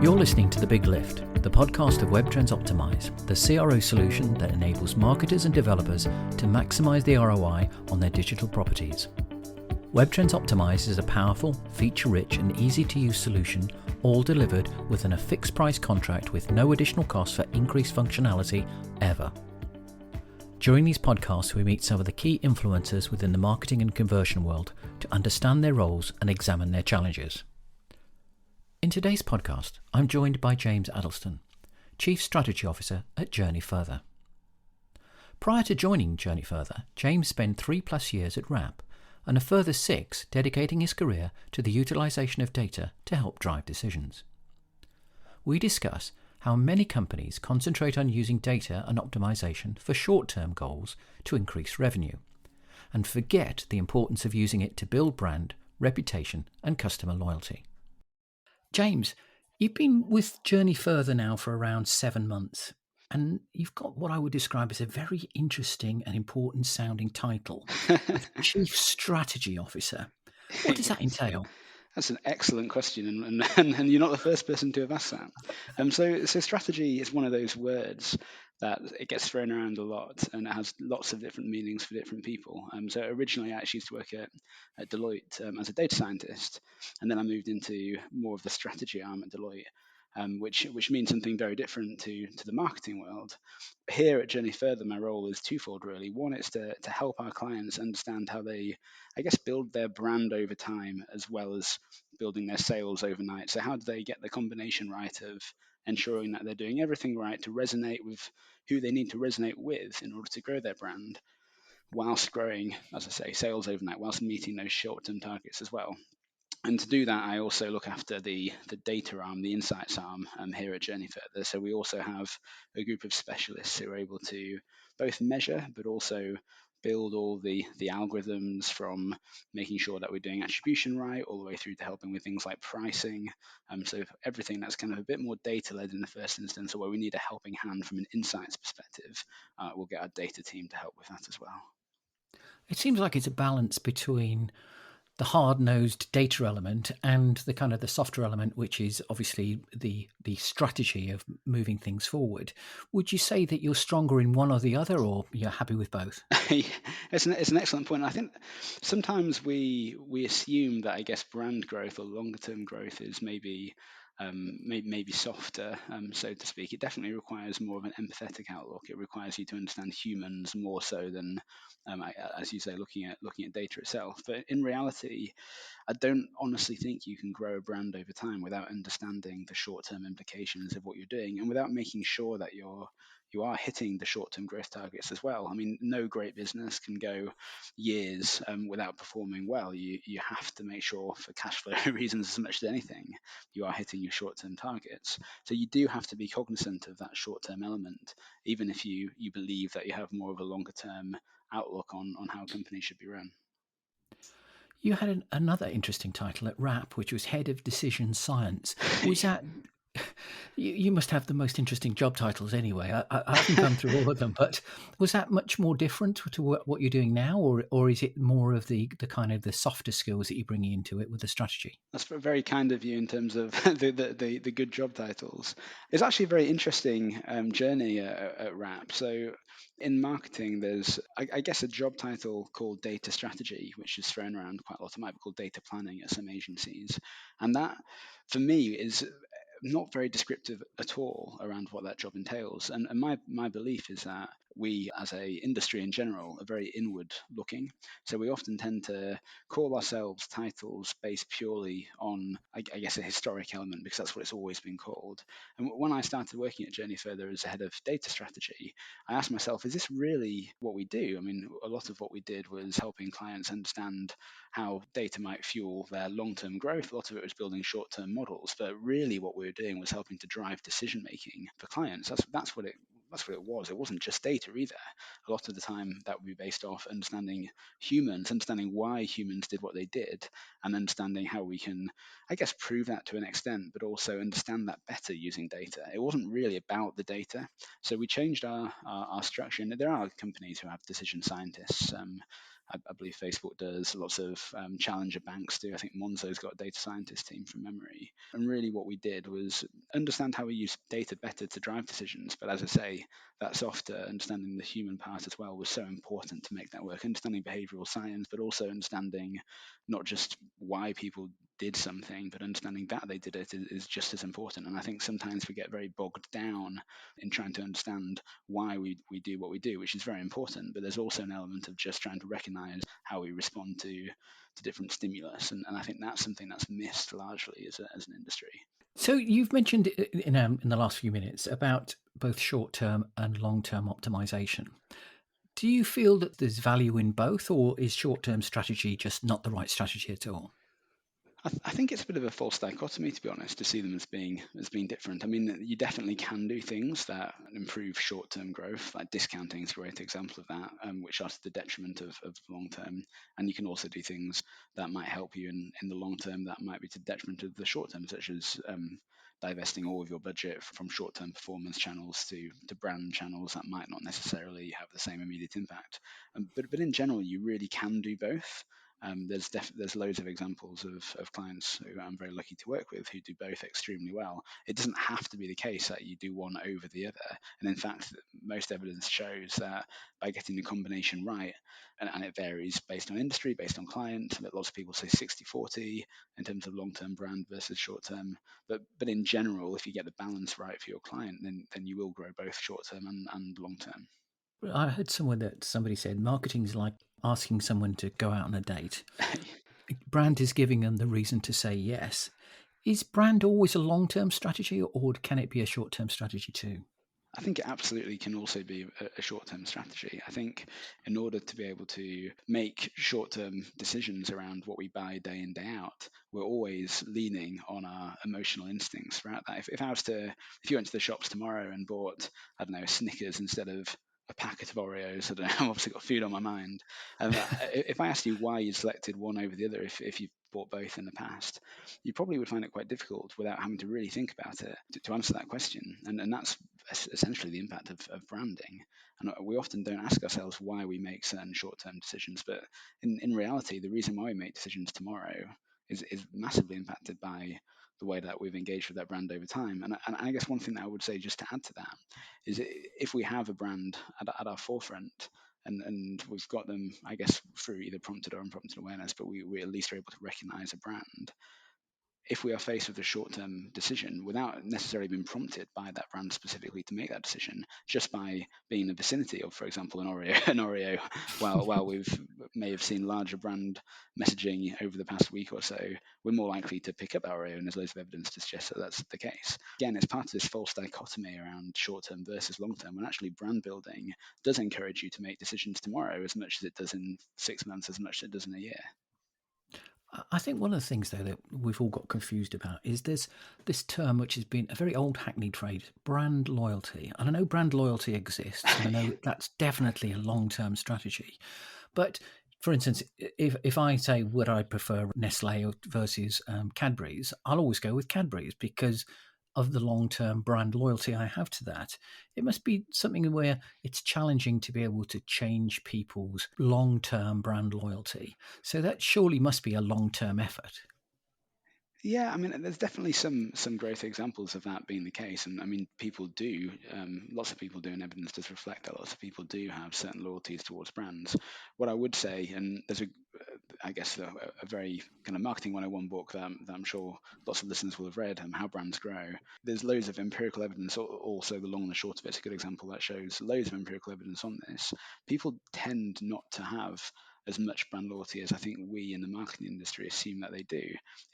You're listening to The Big Lift, the podcast of Web Trends Optimize, the CRO solution that enables marketers and developers to maximize the ROI on their digital properties. Web Trends Optimize is a powerful, feature-rich and easy-to-use solution, all delivered within a fixed-price contract with no additional cost for increased functionality ever. During these podcasts, we meet some of the key influencers within the marketing and conversion world to understand their roles and examine their challenges. In today's podcast, I'm joined by James Addlestone, Chief Strategy Officer at Journey Further. Prior to joining Journey Further, James spent 3+ years at RAP and a further 6 dedicating his career to the utilisation of data to help drive decisions. We discuss how many companies concentrate on using data and optimization for short-term goals to increase revenue, and forget the importance of using it to build brand, reputation and customer loyalty. James, you've been with Journey Further now for around 7 months, and you've got what I would describe as a very interesting and important sounding title, of Chief Strategy Officer. What does that entail? That's an excellent question, and you're not the first person to have asked that. So strategy is one of those words that it gets thrown around a lot, and it has lots of different meanings for different people. So originally, I actually used to work at Deloitte as a data scientist, and then I moved into more of the strategy arm at Deloitte. Which means something very different to the marketing world. Here at Journey Further, my role is twofold really. One is to help our clients understand how they, build their brand over time as well as building their sales overnight. So how do they get the combination right of ensuring that they're doing everything right to resonate with who they need to resonate with in order to grow their brand, whilst growing, as I say, sales overnight, whilst meeting those short-term targets as well. And to do that, I also look after the data arm, the insights arm here at Journey Further. So we also have a group of specialists who are able to both measure, but also build all the algorithms, from making sure that we're doing attribution right, all the way through to helping with things like pricing. So everything that's kind of a bit more data-led in the first instance, or where we need a helping hand from an insights perspective, we'll get our data team to help with that as well. It seems like it's a balance between the hard-nosed data element and the kind of the softer element, which is obviously the strategy of moving things forward. Would you say that you're stronger in one or the other, or you're happy with both? It's an excellent point. I think sometimes we assume that brand growth or longer term growth is maybe softer, so to speak. It definitely requires more of an empathetic outlook. It requires you to understand humans more so than, as you say, looking at data itself. But in reality, I don't honestly think you can grow a brand over time without understanding the short-term implications of what you're doing, and without making sure that you are hitting the short-term growth targets as well. I mean, no great business can go years without performing well. You have to make sure, for cash flow reasons as much as anything, you are hitting your short-term targets. So you do have to be cognizant of that short-term element, even if you believe that you have more of a longer-term outlook on how companies should be run. You had another interesting title at RAP, which was Head of Decision Science. Was that... You must have the most interesting job titles anyway. I haven't gone through all of them, but was that much more different to what you're doing now, or is it more of the kind of the softer skills that you're bringing into it with the strategy? That's very kind of you in terms of the good job titles. It's actually a very interesting journey at RAP. So in marketing, there's, a job title called data strategy, which is thrown around quite a lot. It might be called data planning at some agencies. And that, for me, is not very descriptive at all around what that job entails. And my belief is that we, as a industry in general, are very inward looking. So we often tend to call ourselves titles based purely on, a historic element, because that's what it's always been called. And when I started working at Journey Further as a head of data strategy, I asked myself, is this really what we do? I mean, a lot of what we did was helping clients understand how data might fuel their long-term growth. A lot of it was building short-term models, but really what we were doing was helping to drive decision-making for clients. That's what it was. It wasn't just data either. A lot of the time that would be based off understanding humans, understanding why humans did what they did, and understanding how we can, prove that to an extent, but also understand that better using data. It wasn't really about the data. So we changed our structure. And there are companies who have decision scientists, I believe Facebook does. Lots of challenger banks do. I think Monzo's got a data scientist team from memory. And really, what we did was understand how we use data better to drive decisions. But as I say, that softer understanding the human part as well was so important to make that work. Understanding behavioral science, but also understanding not just why people did something, but understanding that they did it is just as important. And I think sometimes we get very bogged down in trying to understand why we do what we do, which is very important. But there's also an element of just trying to recognize how we respond to different stimulus. And I think that's something that's missed largely as an industry. So you've mentioned in the last few minutes about both short-term and long-term optimization. Do you feel that there's value in both, or is short-term strategy just not the right strategy at all? I think it's a bit of a false dichotomy, to be honest, to see them as being different. I mean, you definitely can do things that improve short-term growth, like discounting is a great example of that, which are to the detriment of long-term. And you can also do things that might help you in the long term that might be to the detriment of the short term, such as divesting all of your budget from short-term performance channels to brand channels that might not necessarily have the same immediate impact. But in general, you really can do both. There's loads of examples of clients who I'm very lucky to work with who do both extremely well. It doesn't have to be the case that you do one over the other. And in fact, most evidence shows that by getting the combination right, and it varies based on industry, based on client, but lots of people say 60-40 in terms of long-term brand versus short-term. But in general, if you get the balance right for your client, then you will grow both short-term and long-term. I heard somebody said marketing is like asking someone to go out on a date. Brand is giving them the reason to say yes. Is brand always a long-term strategy, or can it be a short-term strategy too? I think it absolutely can also be a short-term strategy. I think in order to be able to make short-term decisions around what we buy day in, day out, we're always leaning on our emotional instincts throughout that. If you went to the shops tomorrow and bought, I don't know, Snickers instead of a packet of Oreos, I don't know, I've obviously got food on my mind. If I asked you why you selected one over the other, if you've bought both in the past, you probably would find it quite difficult without having to really think about it to answer that question. And that's essentially the impact of branding. And we often don't ask ourselves why we make certain short-term decisions, but in reality, the reason why we make decisions tomorrow is massively impacted by the way that we've engaged with that brand over time. And I guess one thing that I would say just to add to that is if we have a brand at our forefront, and we've got them, I guess, through either prompted or unprompted awareness, but we at least are able to recognize a brand. If we are faced with a short-term decision without necessarily being prompted by that brand specifically to make that decision, just by being in the vicinity of, for example, an Oreo, while we've may have seen larger brand messaging over the past week or so, we're more likely to pick up Oreo, and there's loads of evidence to suggest that that's the case. Again, it's part of this false dichotomy around short-term versus long-term, when actually brand building does encourage you to make decisions tomorrow as much as it does in 6 months, as much as it does in a year. I think one of the things, though, that we've all got confused about is there's this term which has been a very old hackneyed phrase, brand loyalty. And I know brand loyalty exists, and I know that's definitely a long-term strategy. But for instance, if I say would I prefer Nestle versus Cadbury's, I'll always go with Cadbury's because of the long-term brand loyalty I have to that. It must be something where it's challenging to be able to change people's long-term brand loyalty. So that surely must be a long-term effort. Yeah, I mean, there's definitely some great examples of that being the case, and I mean, people do. Lots of people do, and evidence does reflect that lots of people do have certain loyalties towards brands. What I would say, and there's I guess, a very kind of marketing 101 book that I'm sure lots of listeners will have read, How Brands Grow. There's loads of empirical evidence. Also, the long and the short of it's a good example that shows loads of empirical evidence on this. People tend not to have as much brand loyalty as I think we in the marketing industry assume that they do.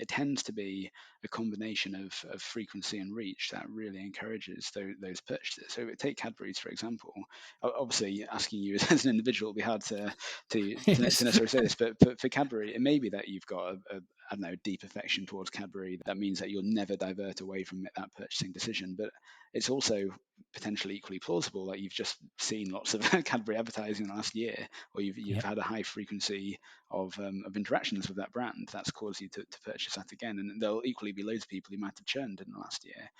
It tends to be a combination of frequency and reach that really encourages those purchases. So take Cadbury's, for example. Obviously, asking you as an individual will be hard to Yes. necessarily say this, but for Cadbury, it may be that you've got I don't know, deep affection towards Cadbury. That means that you'll never divert away from that purchasing decision. But it's also potentially equally plausible that you've just seen lots of Cadbury advertising in the last year, or you've Yep. had a high frequency of interactions with that brand that's caused you to purchase that again. And there'll equally be loads of people who might have churned in the last year.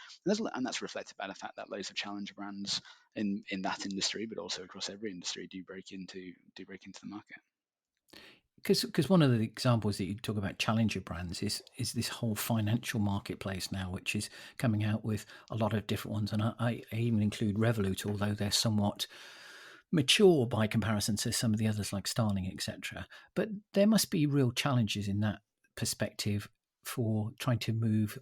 And that's reflected by the fact that loads of challenger brands in that industry, but also across every industry, do break into the market. Because one of the examples that you talk about challenger brands is this whole financial marketplace now, which is coming out with a lot of different ones, and I even include Revolut, although they're somewhat mature by comparison to some of the others like Starling, etc. But there must be real challenges in that perspective for trying to move,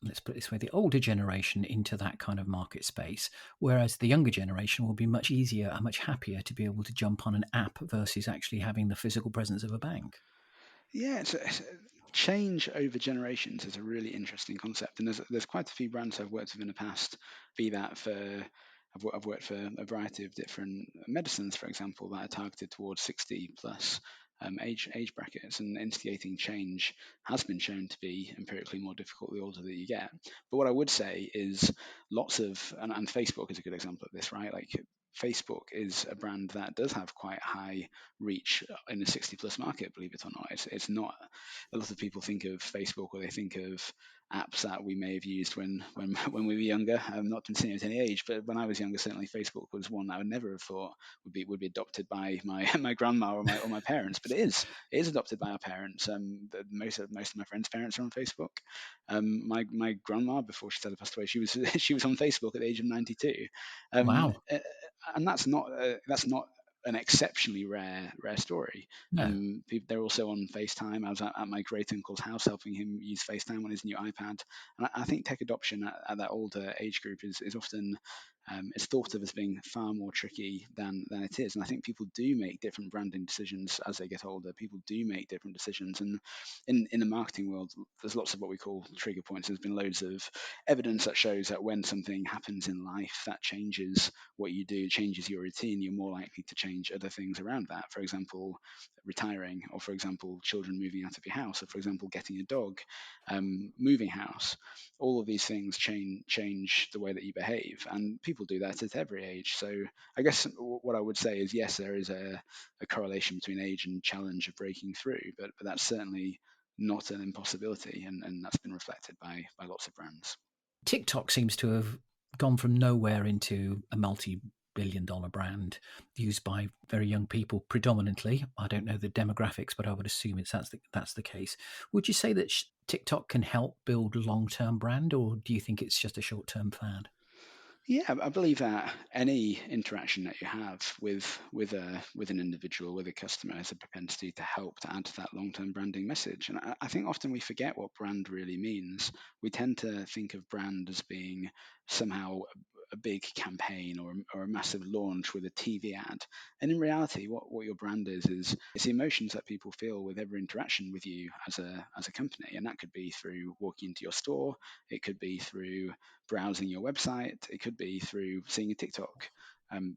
let's put it this way, the older generation into that kind of market space, whereas the younger generation will be much easier and much happier to be able to jump on an app versus actually having the physical presence of a bank. Yeah, change over generations is a really interesting concept, and there's quite a few brands I've worked with in the past. Be that for I've worked for a variety of different medicines, for example, that are targeted towards 60 plus age brackets, and instigating change has been shown to be empirically more difficult the older that you get. But what I would say is lots of and Facebook is a good example of this, right? Like Facebook is a brand that does have quite high reach in the 60 plus market, believe it or not. It's not, a lot of people think of Facebook or they think of apps that we may have used when we were younger. Not to insinuate any age, but when I was younger, certainly Facebook was one I would never have thought would be adopted by my my grandma or my parents. But it is adopted by our parents. Most of my friends' parents are on Facebook. My grandma, before she sadly passed away, she was she was on Facebook at the age of 92. Um, Wow. uh, and that's not an exceptionally rare story. No. They're also on FaceTime. I was at my great uncle's house helping him use FaceTime on his new iPad. And I think tech adoption at that older age group is often is thought of as being far more tricky than it is. And I think people do make different branding decisions as they get older. People do make different decisions, and in the marketing world, there's lots of what we call trigger points. There's been loads of evidence that shows that when something happens in life that changes what you do, changes your routine, you're more likely to change other things around that. For example, retiring, or for example, children moving out of your house, or for example, getting a dog, moving house. All of these things change the way that you behave, and people do that at every age. So I guess what I would say is yes, there is a correlation between age and challenge of breaking through, but that's certainly not an impossibility, and that's been reflected by lots of brands. TikTok seems to have gone from nowhere into a multi-billion-dollar brand used by very young people predominantly. I don't know the demographics, but I would assume that's the case. Would you say that TikTok can help build long-term brand, or do you think it's just a short-term fad? Yeah, I believe that any interaction that you have with an individual, with a customer, has a propensity to help to add to that long-term branding message. And I think often we forget what brand really means. We tend to think of brand as being somehow a big campaign or a massive launch with a TV ad. And in reality, what your brand is it's the emotions that people feel with every interaction with you as a company. And that could be through walking into your store, it could be through browsing your website. It could be through seeing a TikTok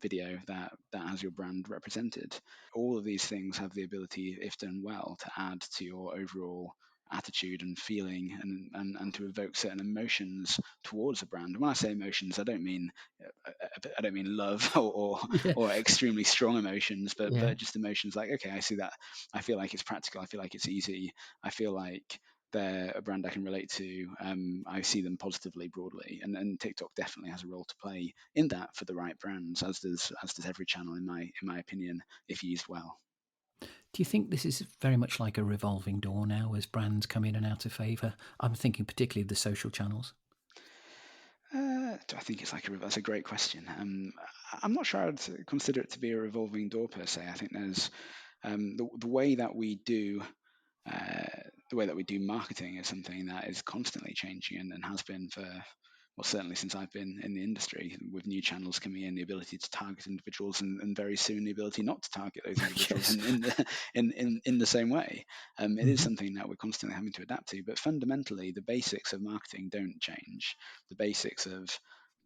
video that has your brand represented. All of these things have the ability, if done well, to add to your overall attitude and feeling, and to evoke certain emotions towards a brand. And when I say emotions, I don't mean love Yeah, or extremely strong emotions, yeah. but just emotions like, okay, I see that, I feel like it's practical, I feel like it's easy, I feel like they're a brand I can relate to. I see them positively, broadly, and TikTok definitely has a role to play in that for the right brands, as does every channel in my opinion, if used well. Do you think this is very much like a revolving door now as brands come in and out of favour? I'm thinking particularly of the social channels. Do I think it's like that's a great question. I'm not sure I'd consider it to be a revolving door per se. I think there's the way that we do marketing is something that is constantly changing, and has been for, well, certainly since I've been in the industry, with new channels coming in, the ability to target individuals, and very soon the ability not to target those individuals Yes. in the same way. It is Mhm. something that we're constantly having to adapt to, but fundamentally the basics of marketing don't change. The basics of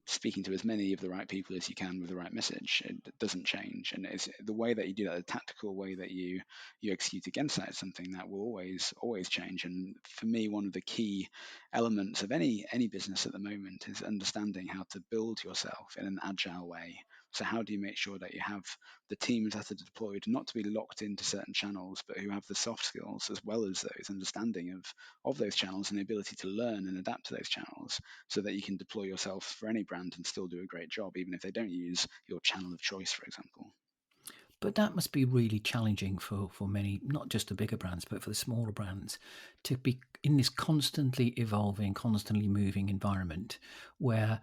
speaking to as many of the right people as you can with the right message, it doesn't change. And it's the way that you do that, the tactical way that you execute against that, is something that will always change. And for me, one of the key elements of any business at the moment is understanding how to build yourself in an agile way. So how do you make sure that you have the teams that are deployed not to be locked into certain channels, but who have the soft skills as well as those understanding of those channels, and the ability to learn and adapt to those channels, so that you can deploy yourself for any brand and still do a great job, even if they don't use your channel of choice, for example. But that must be really challenging for many, not just the bigger brands, but for the smaller brands, to be in this constantly evolving, constantly moving environment where,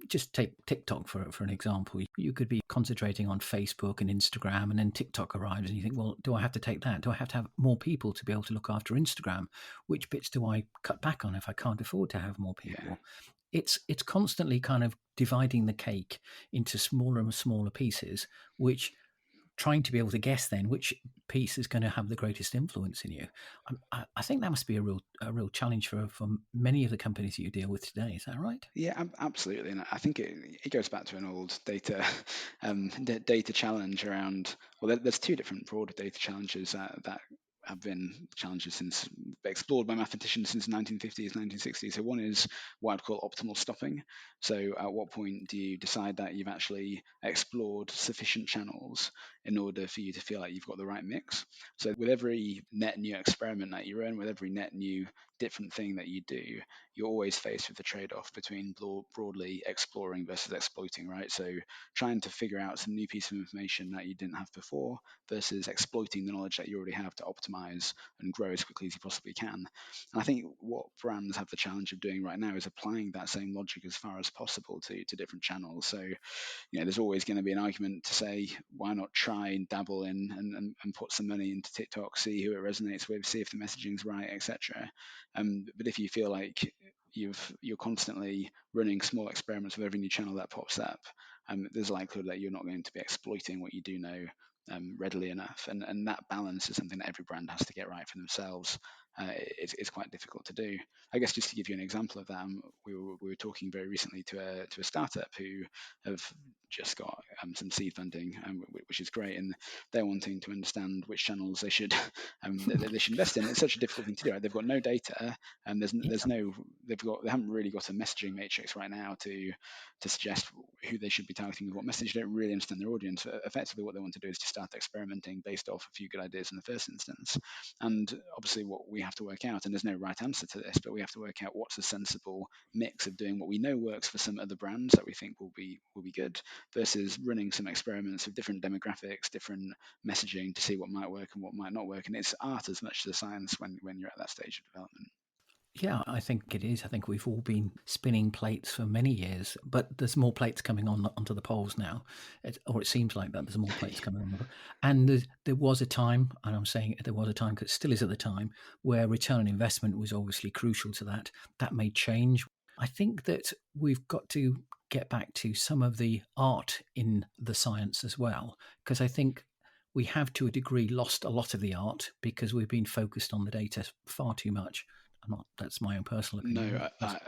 just take TikTok for an example. You could be concentrating on Facebook and Instagram, and then TikTok arrives, and you think, well, do I have to take that? Do I have to have more people to be able to look after Instagram? Which bits do I cut back on if I can't afford to have more Yeah. people? It's constantly kind of dividing the cake into smaller and smaller pieces, which trying to be able to guess then which piece is going to have the greatest influence in you. I think that must be a real challenge for many of the companies that you deal with today. Is that right? Yeah, absolutely, and I think it goes back to an old data data challenge around. Well, there's two different broad data challenges that have been challenges since explored by mathematicians since the 1950s, 1960s. So one is what I'd call optimal stopping. So at what point do you decide that you've actually explored sufficient channels in order for you to feel like you've got the right mix? So with every net new experiment that you run, with every net new different thing that you do, you're always faced with the trade-off between broadly exploring versus exploiting, right? So trying to figure out some new piece of information that you didn't have before versus exploiting the knowledge that you already have to optimize and grow as quickly as you possibly can. And I think what brands have the challenge of doing right now is applying that same logic as far as possible to different channels. So there's always going to be an argument to say, why not try and dabble in and put some money into TikTok, see who it resonates with, see if the messaging's right, etc. But if you feel like you're constantly running small experiments with every new channel that pops up, there's a likelihood that you're not going to be exploiting what you do know readily enough. And that balance is something that every brand has to get right for themselves. It's quite difficult to do. I guess just to give you an example of that, we were talking very recently to a startup who have just got some seed funding, which is great, and they're wanting to understand which channels they should they should invest in. It's such a difficult thing to do. Right? They've got no data, and there's Yeah. no they haven't really got a messaging matrix right now to suggest who they should be targeting with what message. They don't really understand their audience. Effectively, what they want to do is to start experimenting based off a few good ideas in the first instance. And obviously, what we have to work out, and there's no right answer to this, but we have to work out what's a sensible mix of doing what we know works for some other brands that we think will be good, versus running some experiments with different demographics, different messaging to see what might work and what might not work. And it's art as much as a science when you're at that stage of development. Yeah, I think it is. I think we've all been spinning plates for many years, but there's more plates coming onto the poles now, or it seems like that there's more plates coming on. And there was a time, and I'm saying there was a time because it still is at the time, where return on investment was obviously crucial to that. That may change. I think that we've got to get back to some of the art in the science as well, because I think we have to a degree lost a lot of the art because we've been focused on the data far too much. That's my own personal opinion. No, I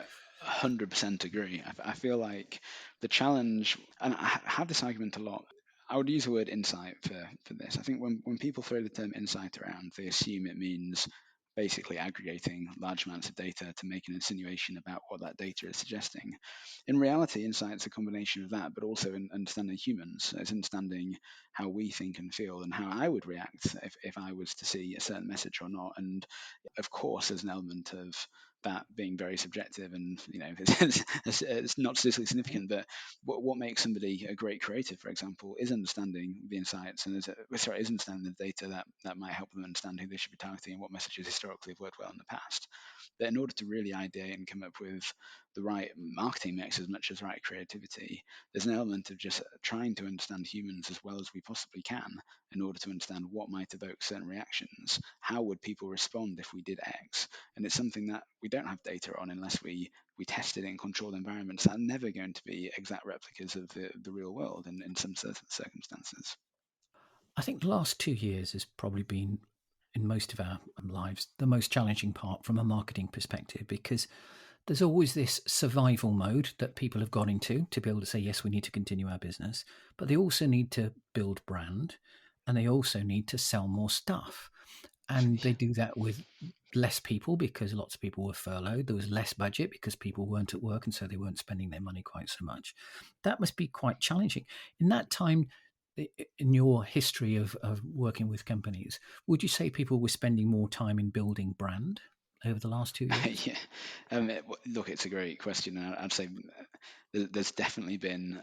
100% agree. I feel like the challenge, and I have this argument a lot. I would use the word insight for this. I think when people throw the term insight around, they assume it means basically aggregating large amounts of data to make an insinuation about what that data is suggesting. In reality, insight is a combination of that, but also in understanding humans. It's understanding how we think and feel and how I would react if I was to see a certain message or not. And of course, there's an element of that being very subjective, and it's not statistically significant. But what makes somebody a great creative, for example, is understanding the insights and is understanding the data that might help them understand who they should be targeting and what messages historically have worked well in the past. But in order to really ideate and come up with the right marketing mix as much as right creativity, there's an element of just trying to understand humans as well as we possibly can in order to understand what might evoke certain reactions. How would people respond if we did X? And it's something that we don't have data on unless we test it in controlled environments that are never going to be exact replicas of the real world in some certain circumstances. I think the last 2 years has probably been, in most of our lives, the most challenging part from a marketing perspective because there's always this survival mode that people have got into to be able to say, yes, we need to continue our business, but they also need to build brand and they also need to sell more stuff. And they do that with less people because lots of people were furloughed. There was less budget because people weren't at work and so they weren't spending their money quite so much. That must be quite challenging. In that time, in your history of working with companies, would you say people were spending more time in building brand over the last 2 years? Yeah, look, it's a great question. And I'd say there's definitely been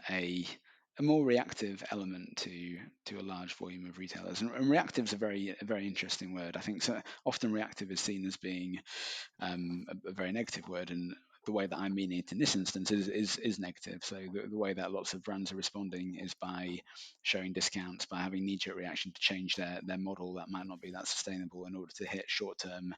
a more reactive element to a large volume of retailers. And reactive is a very interesting word. I think so often reactive is seen as being a very negative word, and the way that I mean it in this instance is negative. So the way that lots of brands are responding is by showing discounts, by having knee-jerk reaction to change their model that might not be that sustainable in order to hit short-term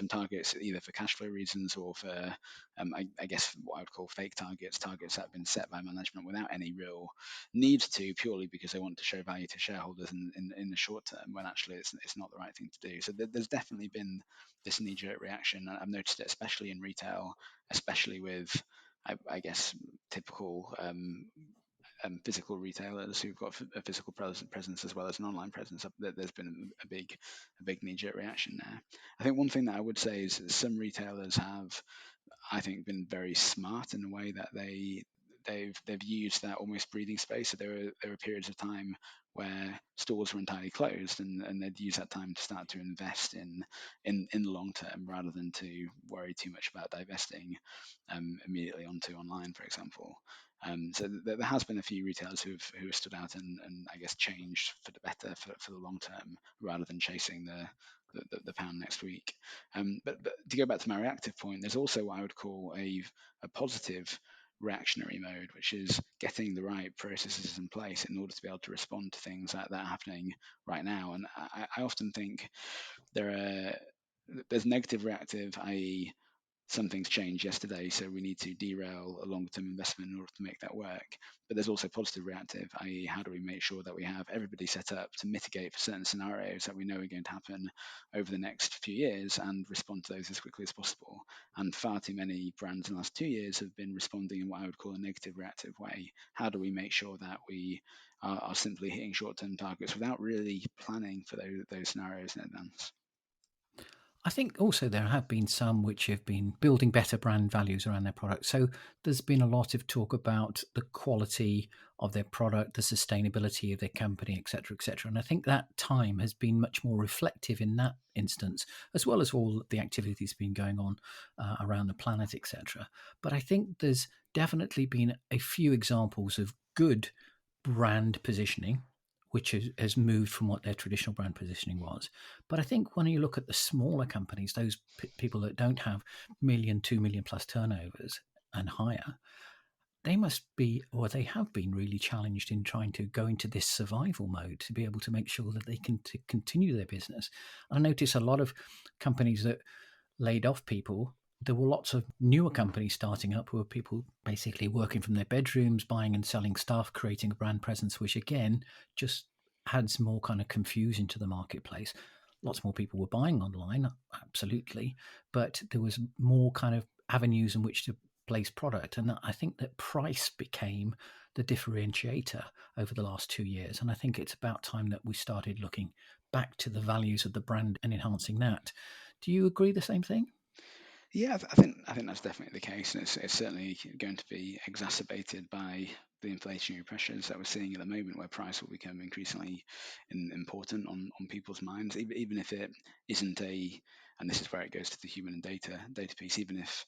targets, either for cash flow reasons or for I guess what I would call fake targets, targets that have been set by management without any real need to, purely because they want to show value to shareholders in the short term, when actually it's not the right thing to do. So there's definitely been this knee-jerk reaction. I've noticed it especially in retail, especially with, I guess, typical physical retailers who've got a physical presence as well as an online presence. There's been a big knee-jerk reaction there. I think one thing that I would say is that some retailers have, I think, been very smart in the way that they've used that almost breathing space. So there were periods of time where stores were entirely closed, and they'd use that time to start to invest in the long term, rather than to worry too much about divesting immediately onto online, for example. So there has been a few retailers who have stood out and I guess changed for the better for the long term, rather than chasing the pound next week. But to go back to my reactive point, there's also what I would call a positive reactionary mode, which is getting the right processes in place in order to be able to respond to things that are happening right now. And I often think there's negative reactive, i.e., something's changed yesterday, so we need to derail a longer term investment in order to make that work. But there's also positive reactive, i.e., how do we make sure that we have everybody set up to mitigate for certain scenarios that we know are going to happen over the next few years, and respond to those as quickly as possible. And far too many brands in the last 2 years have been responding in what I would call a negative reactive way. How do we make sure that we are simply hitting short term targets without really planning for those scenarios in advance? I think also there have been some which have been building better brand values around their product. So there's been a lot of talk about the quality of their product, the sustainability of their company, etc., etc. And I think that time has been much more reflective in that instance, as well as all the activities been going on around the planet, etc. But I think there's definitely been a few examples of good brand positioning, which has moved from what their traditional brand positioning was. But I think when you look at the smaller companies, those people that don't have million, 2 million plus turnovers and higher, they must be, or they have been, really challenged in trying to go into this survival mode to be able to make sure that they can continue their business. I notice a lot of companies that laid off people. There were lots of newer companies starting up who were people basically working from their bedrooms, buying and selling stuff, creating a brand presence, which again just adds more kind of confusion to the marketplace. Lots more people were buying online, absolutely, but there was more kind of avenues in which to place product. And I think that price became the differentiator over the last 2 years. And I think it's about time that we started looking back to the values of the brand and enhancing that. Do you agree the same thing? Yeah, I think that's definitely the case, and it's certainly going to be exacerbated by the inflationary pressures that we're seeing at the moment, where price will become increasingly important on people's minds, even if it isn't and this is where it goes to the human and data piece. Even if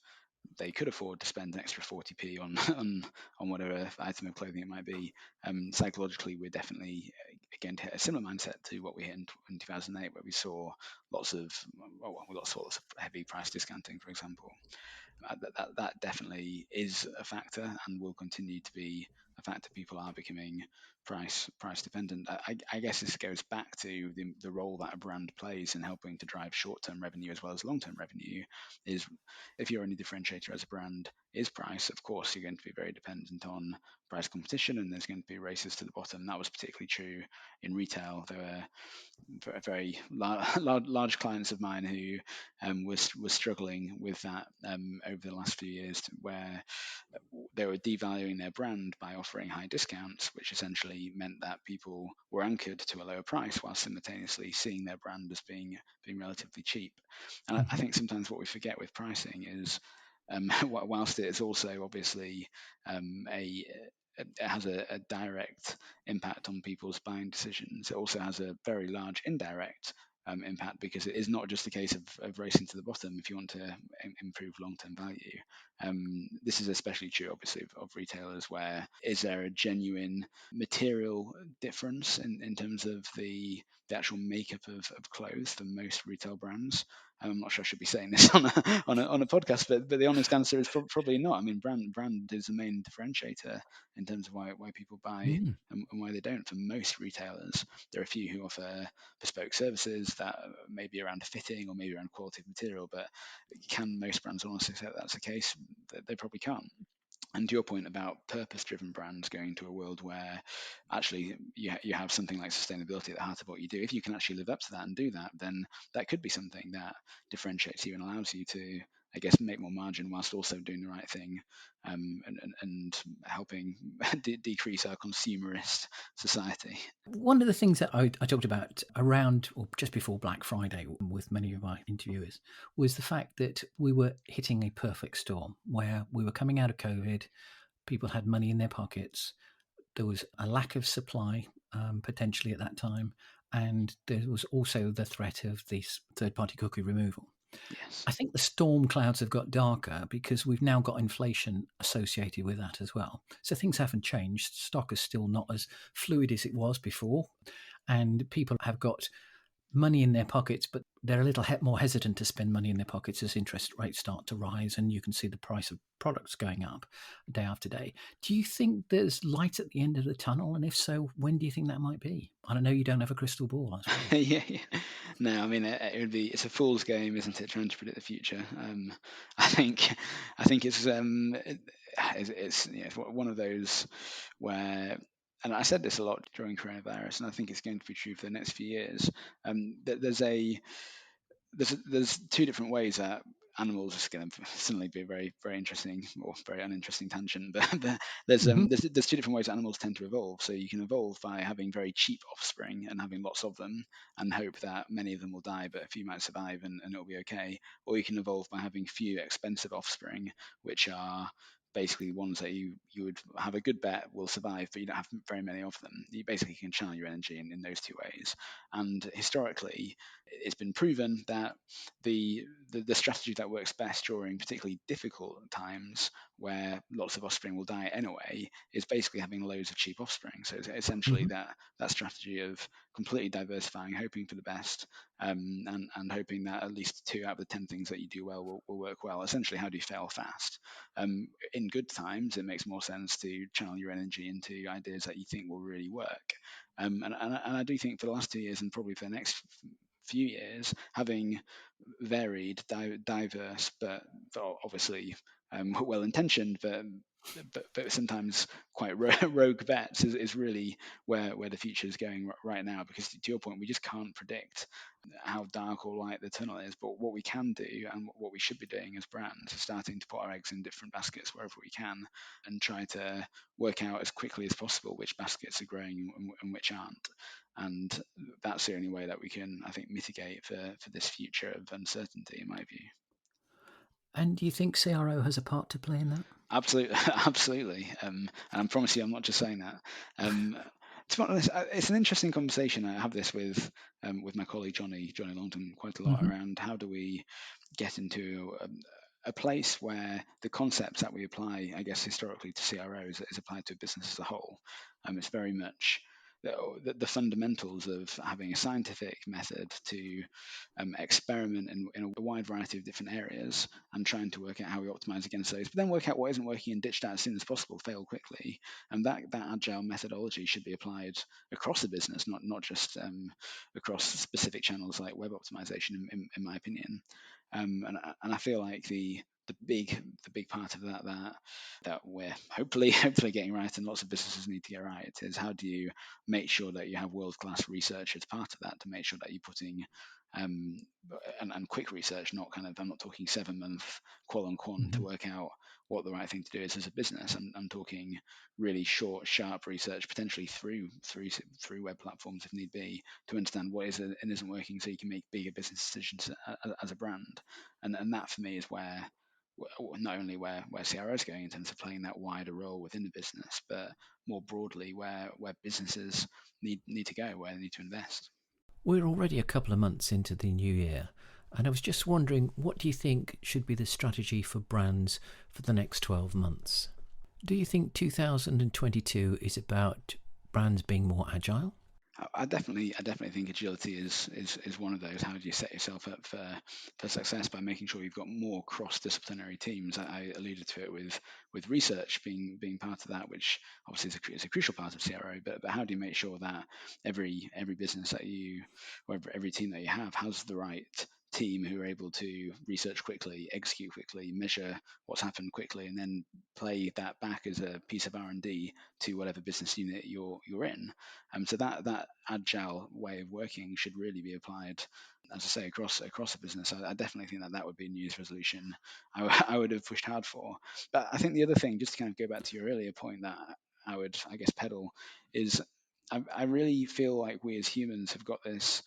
they could afford to spend an extra 40p on whatever item of clothing it might be, psychologically we're definitely again to hit a similar mindset to what we hit in 2008, where we saw lots of heavy price discounting, for example. That definitely is a factor and will continue to be a factor. People are becoming price dependent. I guess this goes back to the role that a brand plays in helping to drive short term revenue as well as long term revenue. Is if your only differentiator as a brand is price, of course you're going to be very dependent on price competition, and there's going to be races to the bottom. That was particularly true in retail. There were very large clients of mine who was struggling with that over the last few years, where they were devaluing their brand by offering high discounts, which essentially meant that people were anchored to a lower price while simultaneously seeing their brand as being relatively cheap. And I think sometimes what we forget with pricing is, whilst it is also obviously it has a direct impact on people's buying decisions, it also has a very large indirect impact, because it is not just a case of racing to the bottom if you want to improve long-term value. This is especially true, obviously, of retailers, where is there a genuine material difference in terms of the actual makeup of clothes for most retail brands? I'm not sure I should be saying this on a podcast, but the honest answer is probably not. I mean, brand is the main differentiator in terms of why people buy Mm. and why they don't. For most retailers, there are a few who offer bespoke services that may be around fitting or maybe around quality of material, but can most brands honestly say that that's the case? They probably can't. And to your point about purpose-driven brands going to a world where actually you have something like sustainability at the heart of what you do, if you can actually live up to that and do that, then that could be something that differentiates you and allows you to, I guess, make more margin whilst also doing the right thing, and helping decrease our consumerist society. One of the things that I talked about around or just before Black Friday with many of my interviewers was the fact that we were hitting a perfect storm where we were coming out of COVID, people had money in their pockets, there was a lack of supply potentially at that time, and there was also the threat of this third-party cookie removal. Yes. I think the storm clouds have got darker because we've now got inflation associated with that as well. So things haven't changed. Stock is still not as fluid as it was before. And people have got money in their pockets, but they're a little more hesitant to spend money in their pockets as interest rates start to rise and you can see the price of products going up day after day. Do you think there's light at the end of the tunnel? And if so, when do you think that might be? I don't know, you don't have a crystal ball, I suppose. Yeah. No, I mean it would be, it's a fool's game, isn't it, trying to predict the future? I think it's one of those where, and I said this a lot during coronavirus, and I think it's going to be true for the next few years. There's two different ways that animals is going to suddenly be very interesting or very uninteresting tangent, but Mm-hmm. there's two different ways animals tend to evolve. So you can evolve by having very cheap offspring and having lots of them and hope that many of them will die but a few might survive and it'll be okay, or you can evolve by having few expensive offspring, which are basically ones that you would have a good bet will survive, but you don't have very many of them. You basically can channel your energy in those two ways. And historically, it's been proven that the strategy that works best during particularly difficult times where lots of offspring will die anyway is basically having loads of cheap offspring. So it's essentially Mm-hmm. that strategy of completely diversifying, hoping for the best, and hoping that at least 2 out of the 10 things that you do well will work well. Essentially, how do you fail fast? In good times, it makes more sense to channel your energy into ideas that you think will really work. And I do think for the last 2 years and probably for the next few years, having varied, diverse, but obviously well intentioned, but sometimes quite rogue bets is really where the future is going right now. Because to your point, we just can't predict how dark or light the tunnel is. But what we can do and what we should be doing as brands is starting to put our eggs in different baskets wherever we can and try to work out as quickly as possible which baskets are growing and which aren't. And that's the only way that we can, I think, mitigate for this future of uncertainty, in my view. And do you think CRO has a part to play in that? Absolutely, absolutely. And I promise you, I'm not just saying that. To be honest, it's an interesting conversation. I have this with my colleague Johnny Longton quite a lot Mm-hmm. around how do we get into a place where the concepts that we apply, I guess, historically to CROs is applied to a business as a whole. It's very much the fundamentals of having a scientific method to experiment in a wide variety of different areas and trying to work out how we optimize against those, but then work out what isn't working and ditch that as soon as possible, fail quickly. And that agile methodology should be applied across the business, not just across specific channels like web optimization, in my opinion. And I feel like the big part of that we're hopefully getting right, and lots of businesses need to get right, is how do you make sure that you have world class research as part of that, to make sure that you're putting um, and quick research, not kind of, I'm not talking 7 month qual and quant to Mm-hmm. work out what the right thing to do is as a business. I'm talking really short, sharp research, potentially through web platforms if need be, to understand what is and isn't working, so you can make bigger business decisions as a brand. And that for me is where not only where CRO is going in terms of playing that wider role within the business, but more broadly where businesses need to go, where they need to invest. We're already a couple of months into the new year, and I was just wondering, what do you think should be the strategy for brands for the next 12 months? Do you think 2022 is about brands being more agile? I definitely think agility is one of those. How do you set yourself up for success by making sure you've got more cross-disciplinary teams? I alluded to it with research being part of that, which obviously is a crucial part of CRO. But how do you make sure that every business that you or every team that you have has the right team who are able to research quickly, execute quickly, measure what's happened quickly, and then play that back as a piece of R&D to whatever business unit you're in. So that agile way of working should really be applied, as I say, across a business. I definitely think that would be a New Year's resolution I would have pushed hard for. But I think the other thing, just to kind of go back to your earlier point, that I would, I guess, pedal is I really feel like we as humans have got this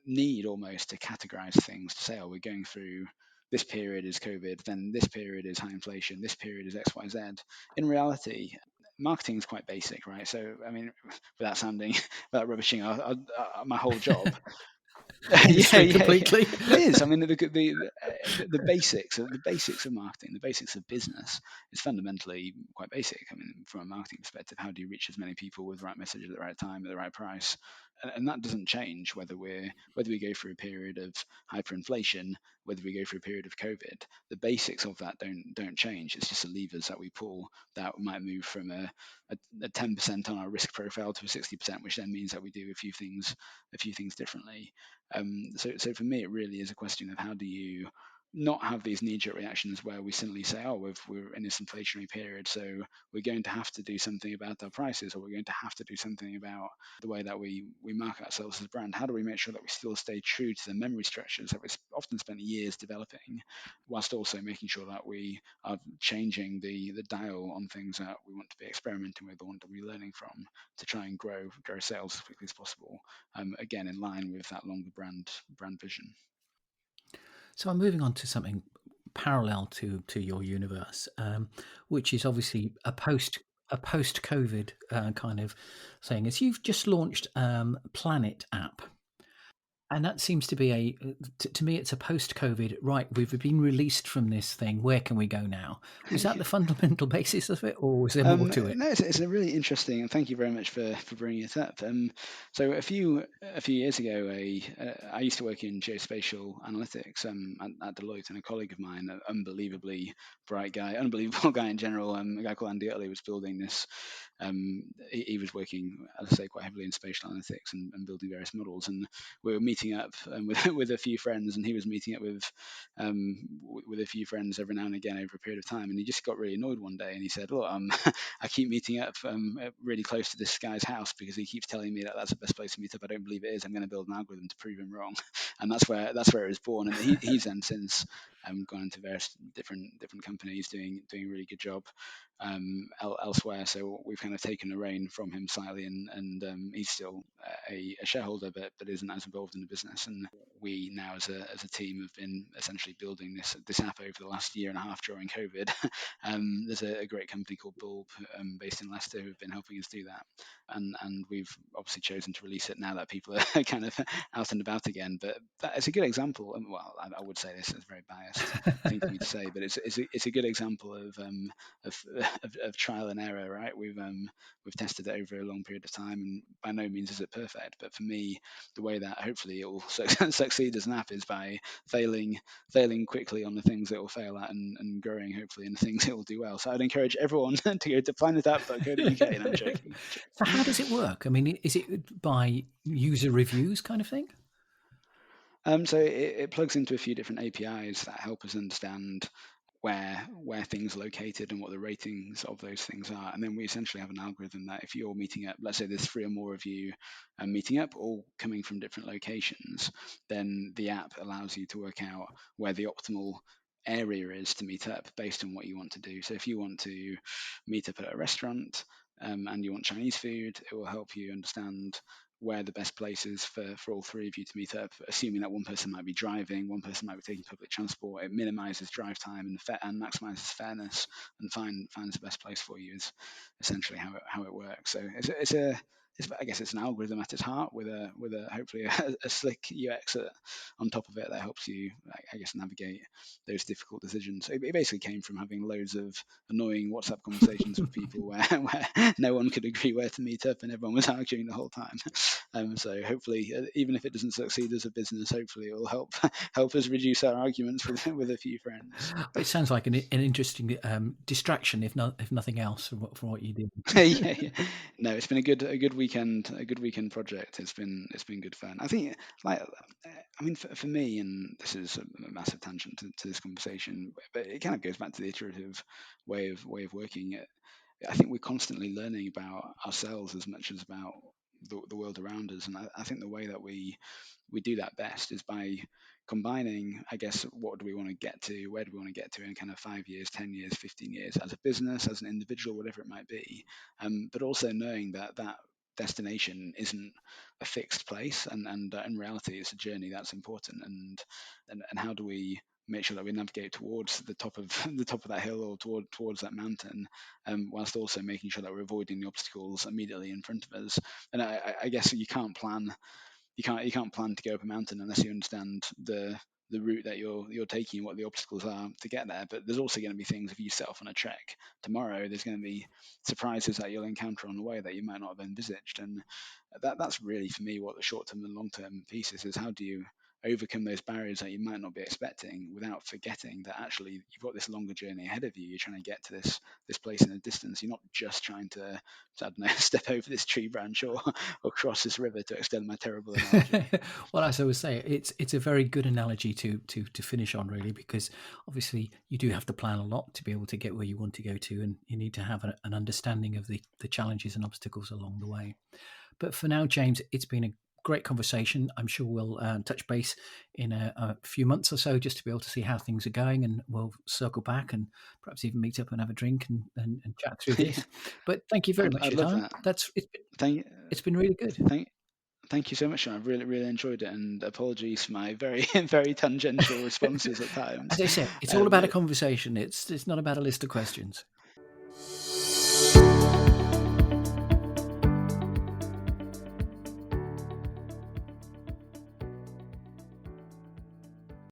need almost to categorize things, to say, oh, we're going through this period is COVID, then this period is high inflation, this period is XYZ. In reality, marketing is quite basic, right? So, I mean, without sounding, without rubbishing my whole job, yeah, Industry yeah, yeah. completely. It is. I mean, the basics, the basics of marketing, the basics of business is fundamentally quite basic. I mean, from a marketing perspective, how do you reach as many people with the right message at the right time at the right price? And that doesn't change whether we go through a period of hyperinflation, whether we go through a period of COVID. The basics of that don't change. It's just the levers that we pull that might move from a 10% on our risk profile to a 60%, which then means that we do a few things differently. So for me, it really is a question of how do you not have these knee-jerk reactions where we suddenly say, oh, we're in this inflationary period, so we're going to have to do something about our prices, or we're going to have to do something about the way that we market ourselves as a brand. How do we make sure that we still stay true to the memory structures that we've often spent years developing, whilst also making sure that we are changing the dial on things that we want to be experimenting with or want to be learning from to try and grow sales as quickly as possible, again in line with that longer brand vision. So I'm moving on to something parallel to your universe, which is obviously a post COVID kind of thing. As you've just launched Planet app, and that seems to be to me, it's a post COVID. Right, we've been released from this thing. Where can we go now? Was that the fundamental basis of it, or was there more to it? No, it's a really interesting, and thank you very much for bringing it up. So a few years ago, I used to work in geospatial analytics at Deloitte, and a colleague of mine, an unbelievably bright guy, unbelievable guy in general, a guy called Andy Utley, was building this. He was working, as I say, quite heavily in spatial analytics and building various models, and we were meeting up with a few friends, and he was meeting up with a few friends every now and again over a period of time, and he just got really annoyed one day, and he said, "Look, I keep meeting up really close to this guy's house because he keeps telling me that that's the best place to meet up. I don't believe it is. I'm going to build an algorithm to prove him wrong," and that's where it was born. And he's then since gone into various different companies doing a really good job elsewhere. So we've kind of taken the reign from him slightly, and he's still a shareholder, but isn't as involved in the business. And we now, as a team, have been essentially building this app over the last year and a half during COVID. There's a great company called Bulb, based in Leicester, who've been helping us do that, and we've obviously chosen to release it now that people are kind of out and about again. But that is a good example. Well, I would say this is a very biased thing for me to say, but it's a good example of, of trial and error, right? We've tested it over a long period of time, and by no means is it perfect. But for me, the way that hopefully it will succeed as an app is by failing quickly on the things it will fail at, and growing hopefully in the things it will do well. So I'd encourage everyone to go to planetapp.co.uk. And I'm joking. So how does it work? I mean, is it by user reviews kind of thing? So it plugs into a few different APIs that help us understand where things are located and what the ratings of those things are. And then we essentially have an algorithm that if you're meeting up, let's say there's 3 or more of you meeting up, all coming from different locations, then the app allows you to work out where the optimal area is to meet up based on what you want to do. So if you want to meet up at a restaurant, and you want Chinese food, it will help you understand where the best place is for all 3 of you to meet up, assuming that one person might be driving, one person might be taking public transport. It minimizes drive time and maximizes fairness, and finds the best place for you is essentially how it works. So it's a I guess it's an algorithm at its heart with a hopefully a slick UX on top of it that helps you, I guess, navigate those difficult decisions. It basically came from having loads of annoying WhatsApp conversations with people where no one could agree where to meet up and everyone was arguing the whole time. So hopefully, even if it doesn't succeed as a business, hopefully it will help us reduce our arguments with a few friends. It sounds like an interesting distraction, if nothing else, from what you do. Yeah. No, it's been a good weekend, project. It's been good fun. I think, like, I mean, for me, and this is a massive tangent to this conversation, but it kind of goes back to the iterative way of working. I think we're constantly learning about ourselves as much as about the world around us, and I think the way that we do that best is by combining, I guess, what do we want to get to, where do we want to get to in kind of 5 years, 10 years, 15 years, as a business, as an individual, whatever it might be, but also knowing that that destination isn't a fixed place, and in reality it's a journey that's important, and how do we make sure that we navigate towards the top of the top of that hill, or towards that mountain, whilst also making sure that we're avoiding the obstacles immediately in front of us. And I guess you can't plan to go up a mountain unless you understand the route that you're taking, what the obstacles are to get there. But there's also going to be things, if you set off on a trek tomorrow, there's going to be surprises that you'll encounter on the way that you might not have envisaged. And that's really, for me, what the short term and long term piece is how do you overcome those barriers that you might not be expecting without forgetting that actually you've got this longer journey ahead of you. You're trying to get to this place in the distance. You're not just trying to, I don't know, step over this tree branch or cross this river, to extend my terrible analogy. Well, as I was saying, it's a very good analogy to finish on, really, because obviously you do have to plan a lot to be able to get where you want to go to, and you need to have an understanding of the challenges and obstacles along the way. But for now, James, it's been a great conversation. I'm sure we'll touch base in a few months or so, just to be able to see how things are going, and we'll circle back and perhaps even meet up and have a drink and chat through this. But thank you very much I'd for your love time. that. It's been really good. Thank you so much, Sean. I've really enjoyed it, and apologies for my very very tangential responses at times. As I said, it's all about a conversation. It's not about a list of questions.